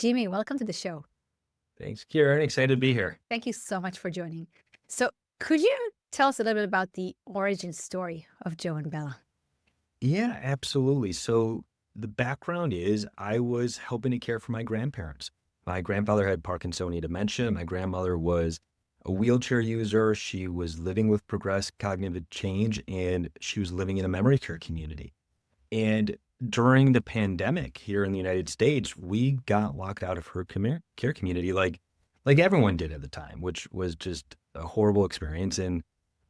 Jimmy, welcome to the show. Thanks, Keren. Excited to be here. Thank you so much for joining. So, could you tell us a little bit about the origin story of Joe and Bella? Yeah, absolutely. So the background is I was helping to care for my grandparents. My grandfather had Parkinsonian dementia. My grandmother was a wheelchair user. She was living with progressive cognitive change, and she was living in a memory care community. And during the pandemic here in the United States, we got locked out of her care community like everyone did at the time, which was just a horrible experience. And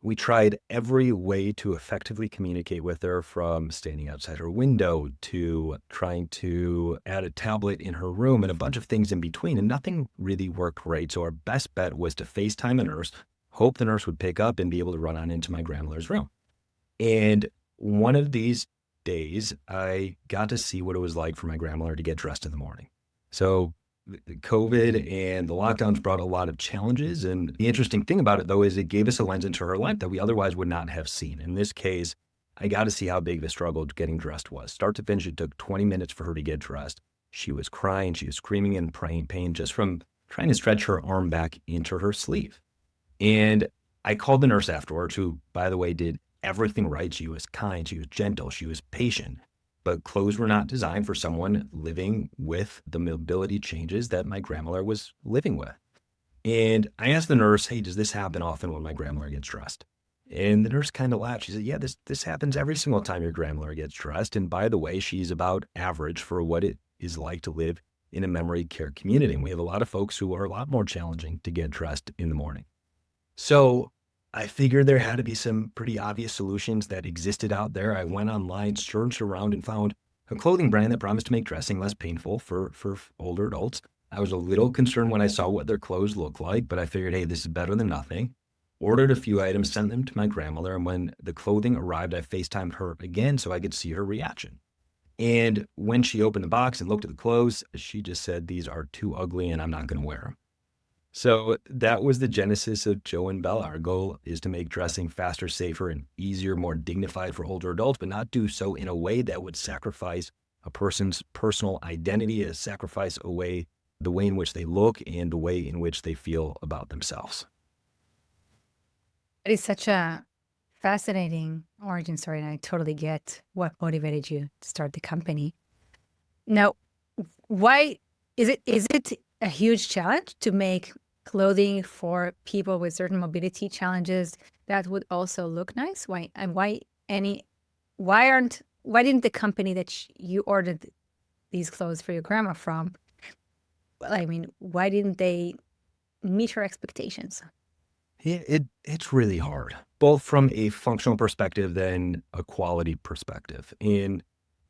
we tried every way to effectively communicate with her, from standing outside her window to trying to add a tablet in her room and a bunch of things in between. And nothing really worked right. So our best bet was to FaceTime a nurse, hope the nurse would pick up and be able to run on into my grandmother's room. And one of these days, I got to see what it was like for my grandmother to get dressed in the morning. So the COVID and the lockdowns brought a lot of challenges. And the interesting thing about it, though, is it gave us a lens into her life that we otherwise would not have seen. In this case, I got to see how big the struggle getting dressed was. Start to finish, it took 20 minutes for her to get dressed. She was crying. She was screaming in pain just from trying to stretch her arm back into her sleeve. And I called the nurse afterwards, who, by the way, did everything right. She was kind, she was gentle, she was patient. But clothes were not designed for someone living with the mobility changes that my grandmother was living with. And I asked the nurse, hey, does this happen often when my grandmother gets dressed? And the nurse kind of laughed. She said, yeah, this happens every single time your grandmother gets dressed. And by the way, she's about average for what it is like to live in a memory care community. And we have a lot of folks who are a lot more challenging to get dressed in the morning. So I figured there had to be some pretty obvious solutions that existed out there. I went online, searched around, and found a clothing brand that promised to make dressing less painful for older adults. I was a little concerned when I saw what their clothes looked like, but I figured, hey, this is better than nothing. Ordered a few items, sent them to my grandmother, and when the clothing arrived, I FaceTimed her again so I could see her reaction. And when she opened the box and looked at the clothes, she just said, these are too ugly and I'm not going to wear them. So that was the genesis of Joe and Bella. Our goal is to make dressing faster, safer, and easier, more dignified for older adults, but not do so in a way that would sacrifice a person's personal identity, sacrifice away the way in which they look and the way in which they feel about themselves. It is such a fascinating origin story, and I totally get what motivated you to start the company. Now, why is it a huge challenge to make clothing for people with certain mobility challenges that would also look nice? Why didn't the company that you ordered these clothes for your grandma from, well, I mean, why didn't they meet her expectations? Yeah, it's really hard, both from a functional perspective and a quality perspective. And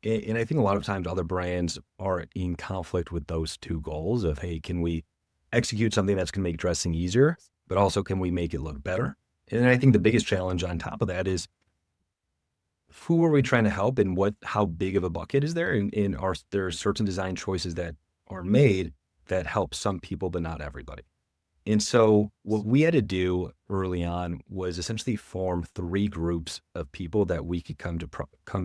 I think a lot of times other brands are in conflict with those two goals of, hey, can we execute something that's going to make dressing easier, but also can we make it look better? And I think the biggest challenge on top of that is, who are we trying to help, and how big of a bucket is there? And are there certain design choices that are made that help some people, but not everybody? And so what we had to do early on was essentially form three groups of people that we could come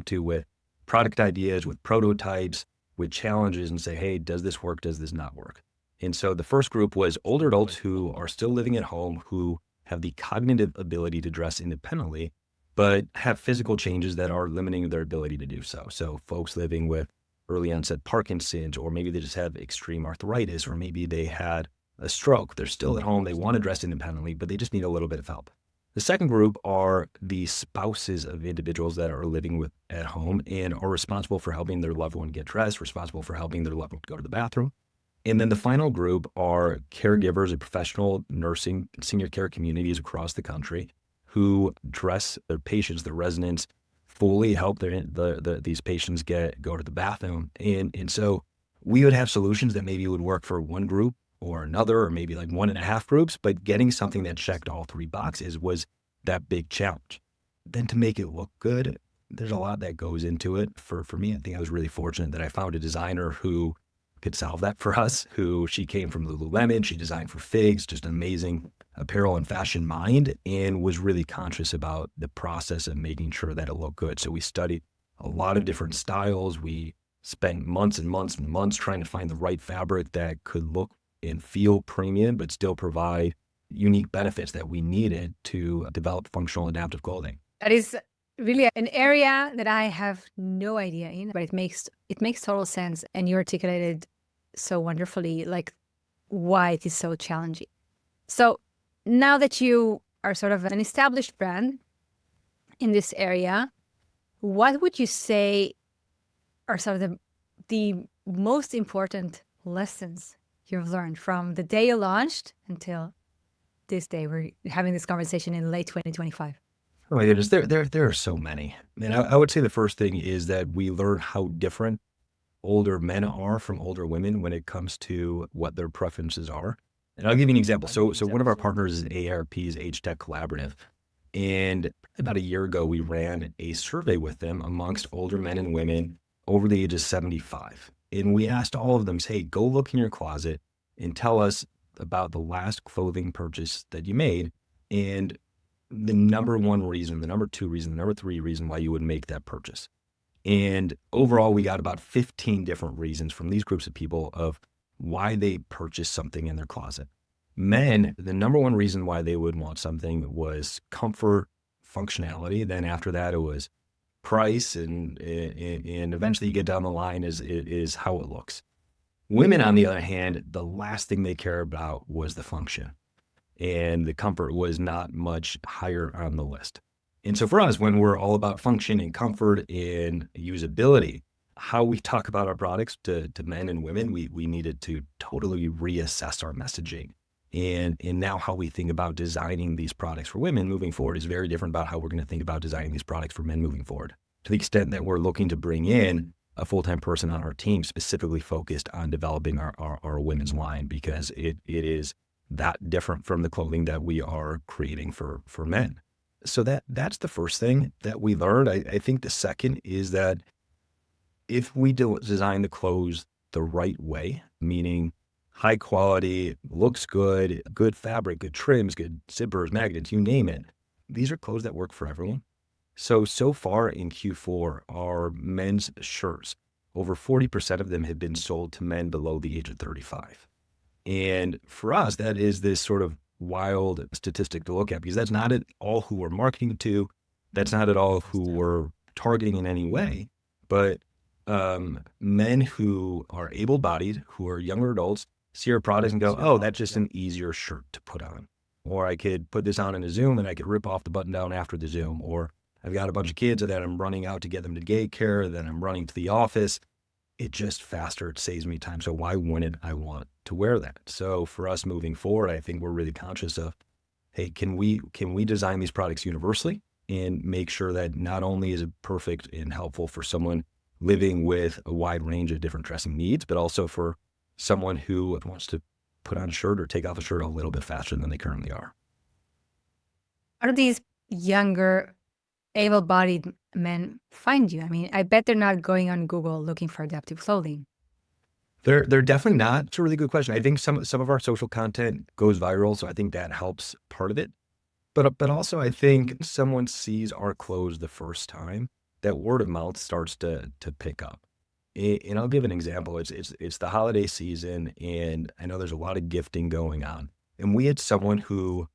to with product ideas, with prototypes, with challenges, and say, hey, does this work? Does this not work? And so the first group was older adults who are still living at home, who have the cognitive ability to dress independently, but have physical changes that are limiting their ability to do so. So folks living with early onset Parkinson's, or maybe they just have extreme arthritis, or maybe they had a stroke. They're still at home. They want to dress independently, but they just need a little bit of help. The second group are the spouses of individuals that are living at home and are responsible for helping their loved one get dressed, responsible for helping their loved one go to the bathroom. And then the final group are caregivers and professional nursing and senior care communities across the country who dress their patients, their residents, fully help these patients go to the bathroom. And so we would have solutions that maybe would work for one group or another, or maybe like 1.5 groups, but getting something that checked all three boxes was that big challenge. Then to make it look good, there's a lot that goes into it. For me, I think I was really fortunate that I found a designer who could solve that for us, she came from Lululemon. She designed for Figs, just an amazing apparel and fashion mind, and was really conscious about the process of making sure that it looked good. So we studied a lot of different styles. We spent months and months and months trying to find the right fabric that could look and feel premium, but still provide unique benefits that we needed to develop functional adaptive clothing. That is really an area that I have no idea in, but it makes total sense. And you articulated so wonderfully, like why it is so challenging. So now that you are sort of an established brand in this area, what would you say are sort of the most important lessons you've learned from the day you launched until this day? We're having this conversation in late 2025. Oh my goodness, there are so many. And I would say the first thing is that we learn how different older men are from older women when it comes to what their preferences are. And I'll give you an example. So one of our partners is AARP's Age Tech Collaborative. And about a year ago, we ran a survey with them amongst older men and women over the age of 75. And we asked all of them, hey, go look in your closet and tell us about the last clothing purchase that you made and the number one reason, the number two reason, the number three reason why you would make that purchase. And overall, we got about 15 different reasons from these groups of people of why they purchased something in their closet. Men, the number one reason why they would want something was comfort, functionality. Then after that, it was price, and eventually you get down the line is how it looks. Women, on the other hand, the last thing they care about was the function, and the comfort was not much higher on the list. And so for us, when we're all about function and comfort and usability, how we talk about our products to men and women, we needed to totally reassess our messaging. And now how we think about designing these products for women moving forward is very different about how we're going to think about designing these products for men moving forward. To the extent that we're looking to bring in a full-time person on our team specifically focused on developing our women's line, because it is that different from the clothing that we are creating for men. So that's the first thing that we learned. I think the second is that if we design the clothes the right way, meaning high quality, looks good, good fabric, good trims, good zippers, magnets, you name it, these are clothes that work for everyone. So far in Q4, our men's shirts, over 40% of them have been sold to men below the age of 35. And for us, that is this sort of wild statistic to look at, because that's not at all who we're marketing to. That's not at all who we're targeting in any way. But men who are able-bodied, who are younger adults, see our products and go, oh, that's just an easier shirt to put on. Or I could put this on in a Zoom and I could rip off the button down after the Zoom. Or I've got a bunch of kids that I'm running out to get them to daycare, then I'm running to the office. It's just faster. It saves me time. So why wouldn't I want to wear that? So for us moving forward, I think we're really conscious of, hey, can we design these products universally and make sure that not only is it perfect and helpful for someone living with a wide range of different dressing needs, but also for someone who wants to put on a shirt or take off a shirt a little bit faster than they currently are. How do these younger, able-bodied men find you? I mean, I bet they're not going on Google looking for adaptive clothing. They're definitely not. It's a really good question. I think some of our social content goes viral, so I think that helps part of it. But also I think someone sees our clothes the first time, that word of mouth starts to pick up. And I'll give an example. It's the holiday season, and I know there's a lot of gifting going on. And we had someone who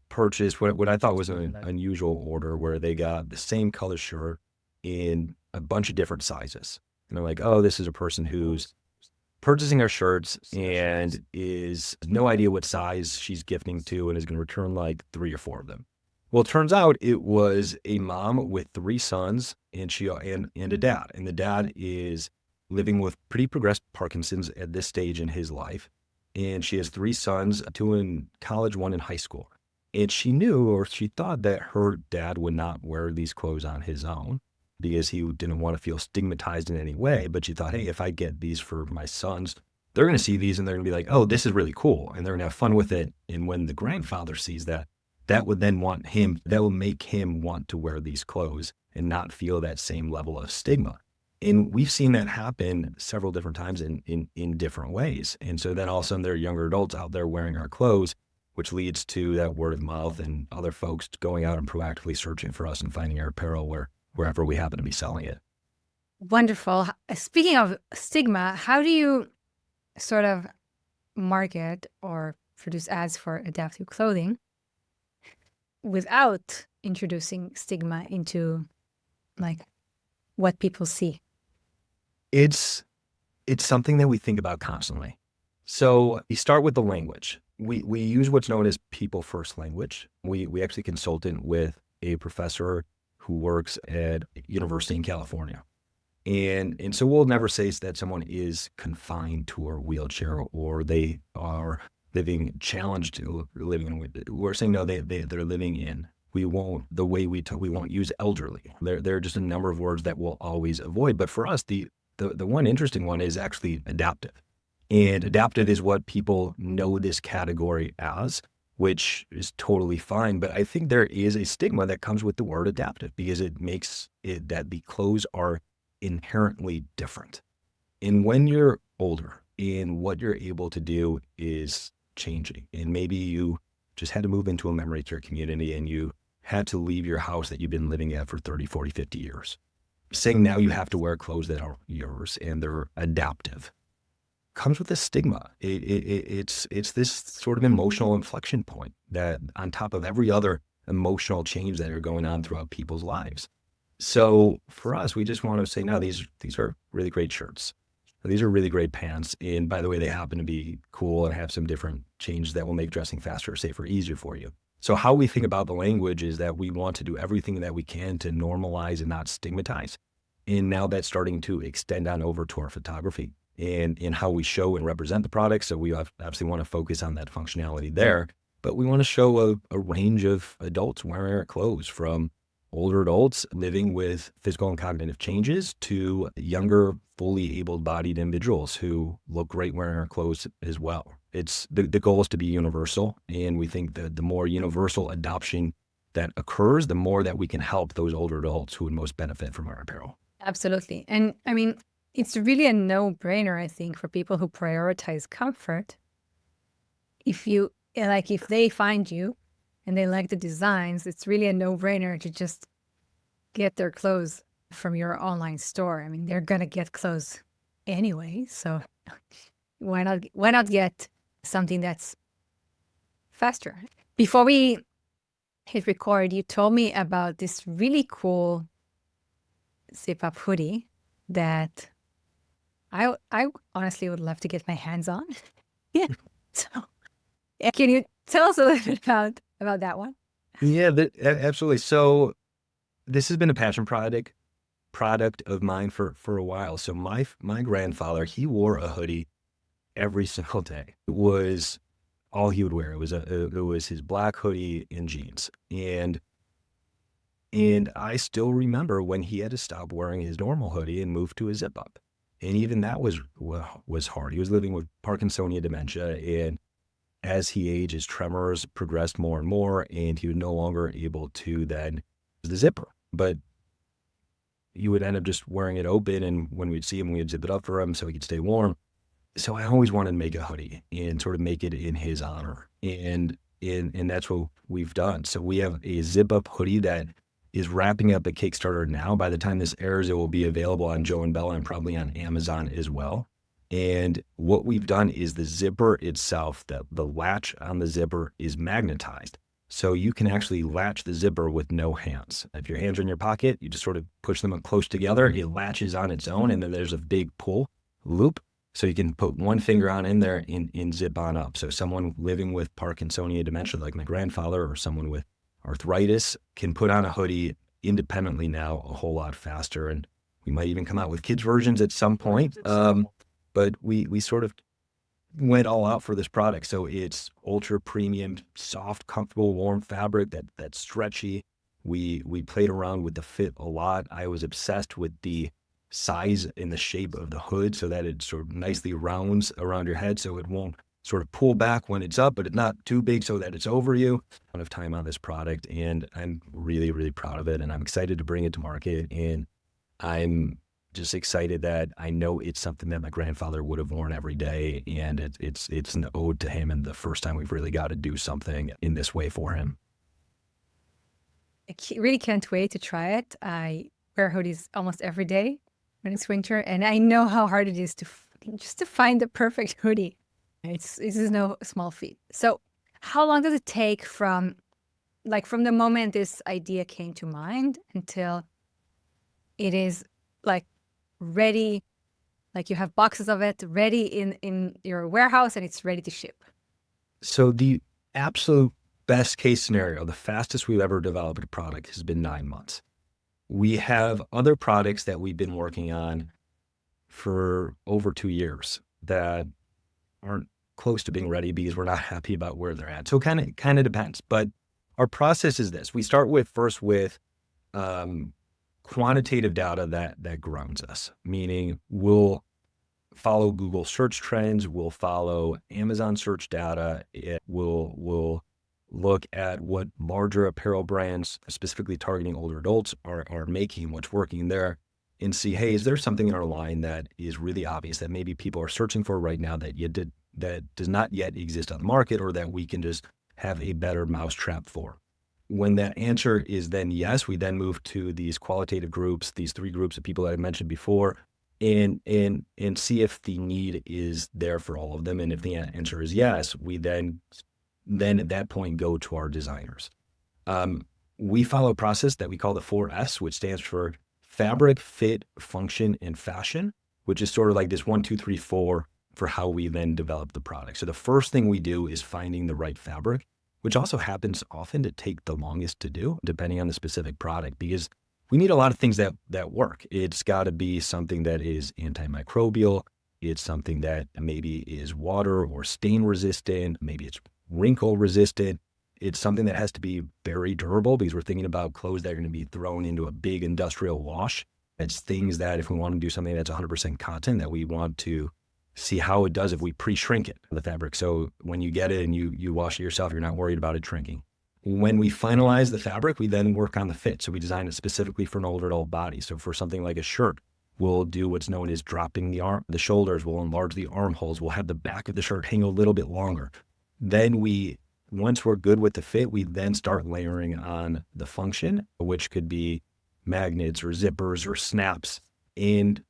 purchased what I thought was an unusual order, where they got the same color shirt in a bunch of different sizes. And they're like, oh, this is a person who's purchasing our shirts and is no idea what size she's gifting to and is going to return like 3 or 4 of them. Well, it turns out it was a mom with 3 sons and a dad. And the dad is living with pretty progressed Parkinson's at this stage in his life. And she has 3 sons, 2 in college, 1 in high school. And she knew, or she thought, that her dad would not wear these clothes on his own because he didn't want to feel stigmatized in any way. But she thought, hey, if I get these for my sons, they're going to see these and they're going to be like, oh, this is really cool. And they're going to have fun with it. And when the grandfather sees that, that would make him want to wear these clothes and not feel that same level of stigma. And we've seen that happen several different times in different ways. And so then all of a sudden there are younger adults out there wearing our clothes, which leads to that word of mouth and other folks going out and proactively searching for us and finding our apparel wherever we happen to be selling it. Wonderful. Speaking of stigma, how do you sort of market or produce ads for adaptive clothing without introducing stigma into like what people see? It's something that we think about constantly. So we start with the language. We use what's known as people first language. We actually consulted with a professor who works at university in California. And so we'll never say that someone is confined to a wheelchair or they are living challenged to living in. We're saying no, they're living in. We won't we won't use elderly. There are just a number of words that we'll always avoid. But for us, the one interesting one is actually adaptive. And adaptive is what people know this category as, which is totally fine. But I think there is a stigma that comes with the word adaptive because it makes it that the clothes are inherently different. And when you're older and what you're able to do is changing, and maybe you just had to move into a memory care community and you had to leave your house that you've been living at for 30, 40, 50 years. Saying now you have to wear clothes that are yours and they're adaptive comes with a stigma. It's this sort of emotional inflection point that on top of every other emotional change that are going on throughout people's lives. So for us, we just want to say, no, these are really great shirts. These are really great pants. And by the way, they happen to be cool and have some different changes that will make dressing faster, safer, easier for you. So how we think about the language is that we want to do everything that we can to normalize and not stigmatize. And now that's starting to extend on over to our photography and in how we show and represent the product. So we obviously want to focus on that functionality there, but we want to show a range of adults wearing our clothes, from older adults living with physical and cognitive changes to younger, fully able-bodied individuals who look great wearing our clothes as well. It's the goal is to be universal. And we think that the more universal adoption that occurs, the more that we can help those older adults who would most benefit from our apparel. Absolutely. And I mean, it's really a no-brainer, I think, for people who prioritize comfort. If they find you and they like the designs, it's really a no-brainer to just get their clothes from your online store. I mean, they're gonna get clothes anyway, so why not get something that's faster? Before we hit record, you told me about this really cool zip-up hoodie that I honestly would love to get my hands on. Yeah. So can you tell us a little bit about that one? Yeah, absolutely. So this has been a passion product of mine for a while. So my grandfather, he wore a hoodie every single day. It was all he would wear. It was his black hoodie and jeans. And I still remember when he had to stop wearing his normal hoodie and move to a zip up. And even that was hard. He was living with Parkinsonian dementia, and as he aged, his tremors progressed more and more, and he was no longer able to then use the zipper. But he would end up just wearing it open, and when we'd see him, we'd zip it up for him so he could stay warm. So I always wanted to make a hoodie and sort of make it in his honor, and that's what we've done. So we have a zip up hoodie that is wrapping up a Kickstarter now. By the time this airs, it will be available on Joe and Bella and probably on Amazon as well. And what we've done is the zipper itself, the latch on the zipper is magnetized. So you can actually latch the zipper with no hands. If your hands are in your pocket, you just sort of push them close together. It latches on its own, and then there's a big pull loop. So you can put one finger on in there and zip on up. So someone living with Parkinsonian dementia, like my grandfather, or someone with arthritis, can put on a hoodie independently now a whole lot faster. And we might even come out with kids versions at some point. But we sort of went all out for this product. So it's ultra premium, soft, comfortable, warm fabric that's stretchy. We played around with the fit a lot. I was obsessed with the size and the shape of the hood so that it sort of nicely rounds around your head so it won't sort of pull back when it's up, but it's not too big so that it's over you. A lot of time on this product, and I'm really, really proud of it, and I'm excited to bring it to market. And I'm just excited that I know it's something that my grandfather would have worn every day, and it's an ode to him, and the first time we've really got to do something in this way for him. I really can't wait to try it. I wear hoodies almost every day, when it's winter, and I know how hard it is to just to find the perfect hoodie. This is no small feat. So, how long does it take from the moment this idea came to mind until it is like ready, like you have boxes of it ready in your warehouse and it's ready to ship? So the absolute best case scenario, the fastest we've ever developed a product has been 9 months. We have other products that we've been working on for over 2 years that aren't close to being ready because we're not happy about where they're at. So kind of depends. But our process is this: we start with um, quantitative data that grounds us, meaning we'll follow Google search trends, we'll follow Amazon search data, we'll look at what larger apparel brands, specifically targeting older adults, are making, what's working there, and see, hey, is there something in our line that is really obvious that maybe people are searching for right now that does not yet exist on the market, or that we can just have a better mousetrap for? When that answer is then yes, we then move to these qualitative groups, these 3 groups of people that I mentioned before, and see if the need is there for all of them. And if the answer is yes, we then at that point go to our designers. We follow a process that we call the 4S, which stands for fabric, fit, function, and fashion, which is sort of like this 1, 2, 3, 4 for how we then develop the product. So the first thing we do is finding the right fabric, which also happens often to take the longest to do, depending on the specific product, because we need a lot of things that work. It's got to be something that is antimicrobial. It's something that maybe is water or stain resistant. Maybe it's wrinkle resistant. It's something that has to be very durable, because we're thinking about clothes that are going to be thrown into a big industrial wash. It's things that if we want to do something that's 100% cotton, that we want to see how it does if we pre-shrink it, the fabric. So when you get it and you wash it yourself, you're not worried about it shrinking. When we finalize the fabric, we then work on the fit. So we design it specifically for an older adult body. So for something like a shirt, we'll do what's known as dropping the shoulders. We'll enlarge the armholes. We'll have the back of the shirt hang a little bit longer. Then once we're good with the fit, we then start layering on the function, which could be magnets or zippers or snaps. And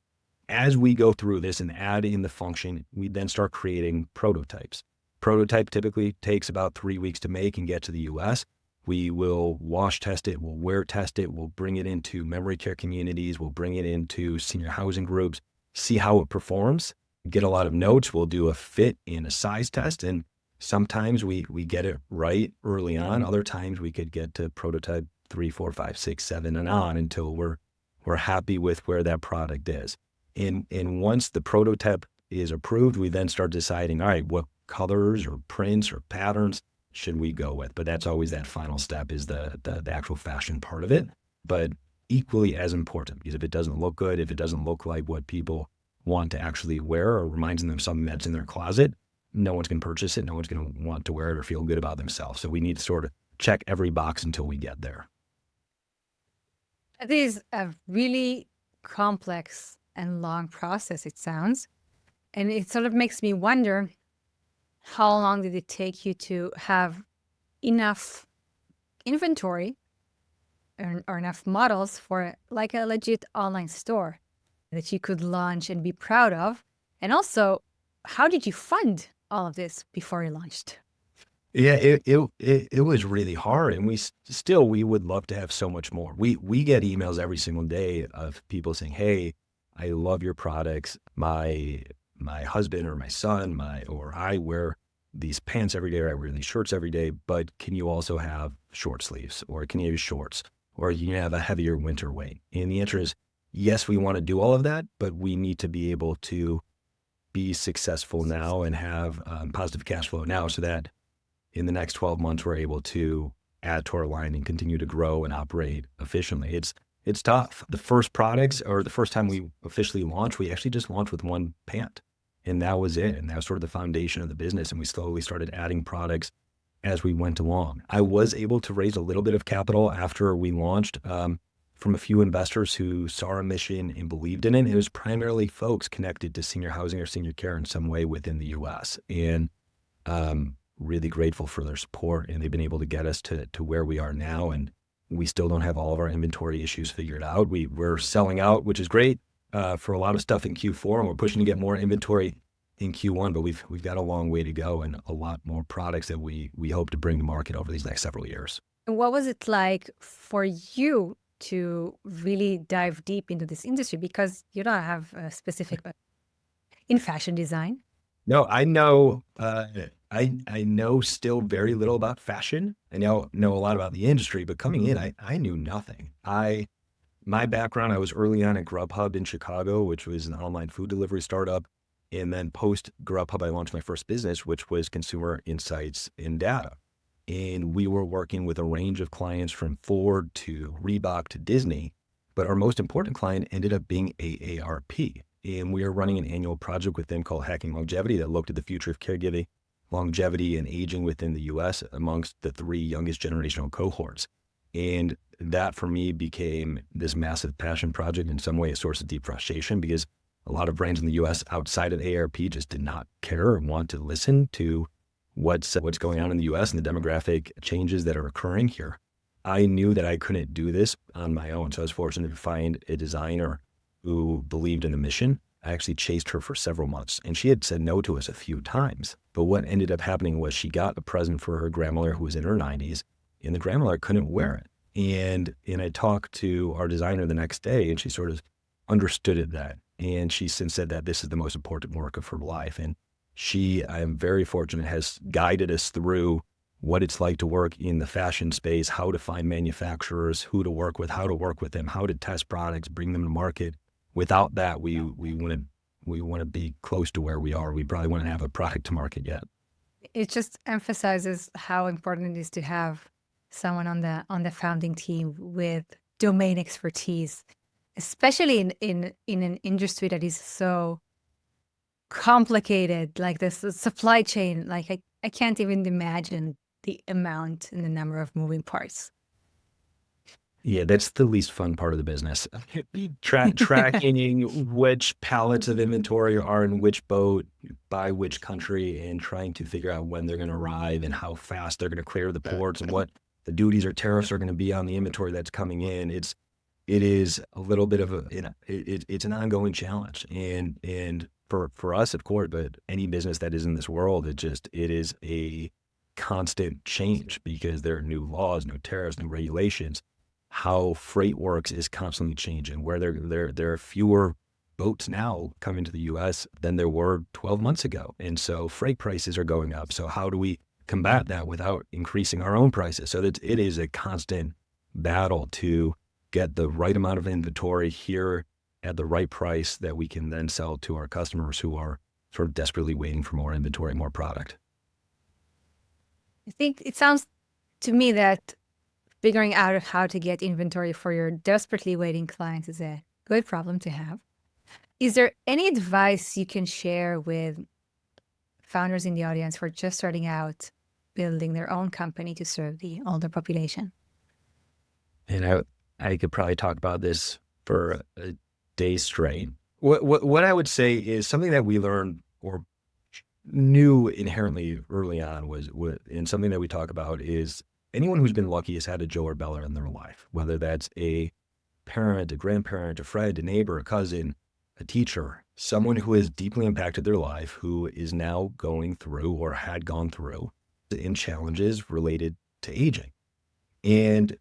as we go through this and add in the function, we then start creating prototypes. Prototype typically takes about 3 weeks to make and get to the US. We will wash test it, we'll wear test it, we'll bring it into memory care communities, we'll bring it into senior housing groups, see how it performs, get a lot of notes. We'll do a fit and a size test. And sometimes we get it right early on. Other times we could get to prototype 3, 4, 5, 6, 7, and on until we're happy with where that product is. And once the prototype is approved, we then start deciding, all right, what colors or prints or patterns should we go with? But that's always that final step, is the actual fashion part of it. But equally as important, because if it doesn't look good, if it doesn't look like what people want to actually wear, or reminds them of something that's in their closet, no one's going to purchase it. No one's going to want to wear it or feel good about themselves. So we need to sort of check every box until we get there. It is a really complex and long process, it sounds. And it sort of makes me wonder, how long did it take you to have enough inventory or enough models for like a legit online store that you could launch and be proud of? And also, how did you fund all of this before you launched? Yeah, it was really hard, and we would love to have so much more. We get emails every single day of people saying, "Hey, I love your products. My husband or my son, or I wear these pants every day, or I wear these shirts every day, but can you also have short sleeves, or can you have shorts, or you have a heavier winter weight?" And the answer is yes, we want to do all of that, but we need to be able to be successful now and have positive cash flow now, so that in the next 12 months, we're able to add to our line and continue to grow and operate efficiently. It's tough. The first products, or the first time we officially launched, we actually just launched with one pant, and that was it. And that was sort of the foundation of the business. And we slowly started adding products as we went along. I was able to raise a little bit of capital after we launched from a few investors who saw our mission and believed in it. It was primarily folks connected to senior housing or senior care in some way within the US. And really grateful for their support, and they've been able to get us to where we are now. And we still don't have all of our inventory issues figured out. We're selling out, which is great. for a lot of stuff in Q4, and we're pushing to get more inventory in Q1, but we've got a long way to go and a lot more products that we hope to bring to market over these next several years. And what was it like for you to really dive deep into this industry? Because you don't have a specific in fashion design. No, I know. I know still very little about fashion. I know a lot about the industry, but coming in, I knew nothing. My background, I was early on at Grubhub in Chicago, which was an online food delivery startup, and then post Grubhub, I launched my first business, which was consumer insights and data. And we were working with a range of clients from Ford to Reebok to Disney, but our most important client ended up being AARP. And we are running an annual project with them called Hacking Longevity that looked at the future of caregiving, longevity, and aging within the US amongst the three youngest generational cohorts. And that for me became this massive passion project, in some way a source of deep frustration, because a lot of brands in the US outside of AARP just did not care or want to listen to what's going on in the US and the demographic changes that are occurring here. I knew that I couldn't do this on my own. So I was fortunate to find a designer who believed in the mission. I actually chased her for several months, and she had said no to us a few times. But what ended up happening was she got a present for her grandmother who was in her 90s, and the grandmother couldn't wear it. And I talked to our designer the next day, and she sort of understood it that. And she since said that this is the most important work of her life. And she, I am very fortunate, has guided us through what it's like to work in the fashion space, how to find manufacturers, who to work with, how to work with them, how to test products, bring them to market. Without that, we wouldn't be close to where we are. We probably wouldn't have a product to market yet. It just emphasizes how important it is to have someone on the founding team with domain expertise, especially in an industry that is so complicated, like this supply chain. Like I can't even imagine the amount and the number of moving parts. Yeah, that's the least fun part of the business. Tracking which pallets of inventory are in which boat by which country, and trying to figure out when they're going to arrive and how fast they're going to clear the ports and what the duties or tariffs are going to be on the inventory that's coming in. It is a little bit of it's an ongoing challenge, and for us, of course, but any business that is in this world, it is a constant change, because there are new laws, new tariffs, new regulations. How freight works is constantly changing, where there are fewer boats now coming to the US than there were 12 months ago. And so freight prices are going up. So how do we combat that without increasing our own prices? So that it is a constant battle to get the right amount of inventory here at the right price that we can then sell to our customers who are sort of desperately waiting for more inventory, more product. I think it sounds to me that figuring out how to get inventory for your desperately waiting clients is a good problem to have. Is there any advice you can share with founders in the audience who are just starting out building their own company to serve the older population? And I could probably talk about this for a day straight. What I would say is something that we learned or knew inherently early on and something that we talk about is anyone who's been lucky has had a Joe or Bella in their life, whether that's a parent, a grandparent, a friend, a neighbor, a cousin, a teacher, someone who has deeply impacted their life, who is now going through or had gone through in challenges related to aging. And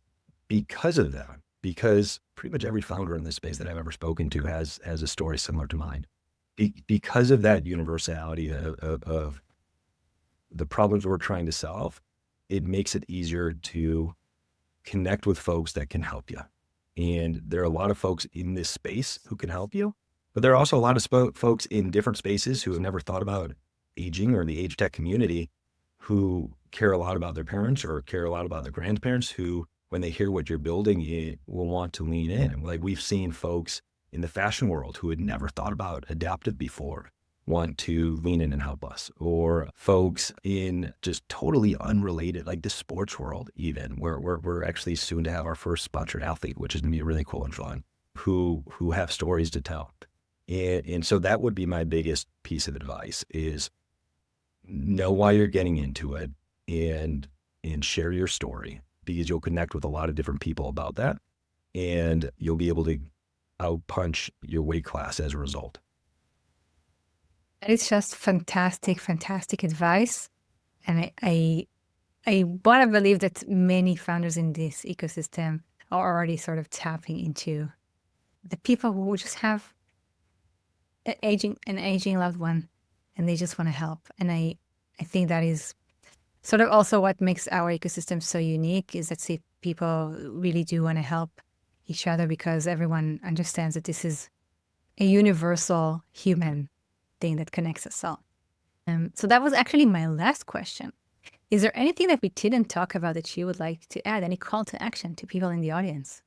because of that, because pretty much every founder in this space that I've ever spoken to has a story similar to mine. Because of that universality of the problems we're trying to solve, it makes it easier to connect with folks that can help you. And there are a lot of folks in this space who can help you, but there are also a lot of folks in different spaces who have never thought about aging or the age tech community, who care a lot about their parents or care a lot about their grandparents, who, when they hear what you're building, it will want to lean in. Like we've seen folks in the fashion world who had never thought about adaptive before want to lean in and help us, or folks in just totally unrelated, like the sports world, even where we're actually soon to have our first sponsored athlete, which is going to be really cool and fun, who have stories to tell. And so that would be my biggest piece of advice is know why you're getting into it and share your story, because you'll connect with a lot of different people about that. And you'll be able to outpunch your weight class as a result. It's just fantastic, fantastic advice. And I want to believe that many founders in this ecosystem are already sort of tapping into the people who just have an aging loved one and they just want to help. And I think that is sort of also what makes our ecosystem so unique, is that people really do want to help each other because everyone understands that this is a universal human thing that connects us all. So that was actually my last question. Is there anything that we didn't talk about that you would like to add? Any call to action to people in the audience?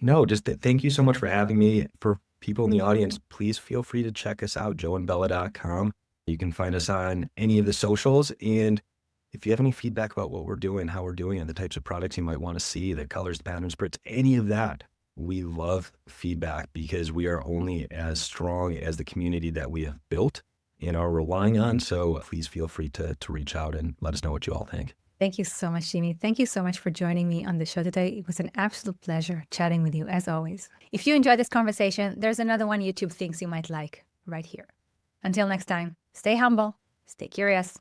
No, just thank you so much for having me. For people in the audience, please feel free to check us out, joeandbella.com. You can find us on any of the socials. And if you have any feedback about what we're doing, how we're doing it, the types of products you might want to see, the colors, patterns, prints, any of that, we love feedback because we are only as strong as the community that we have built and are relying on. So please feel free to reach out and let us know what you all think. Thank you so much, Jimmy. Thank you so much for joining me on the show today. It was an absolute pleasure chatting with you, as always. If you enjoyed this conversation, there's another one YouTube thinks you might like right here. Until next time, stay humble, stay curious,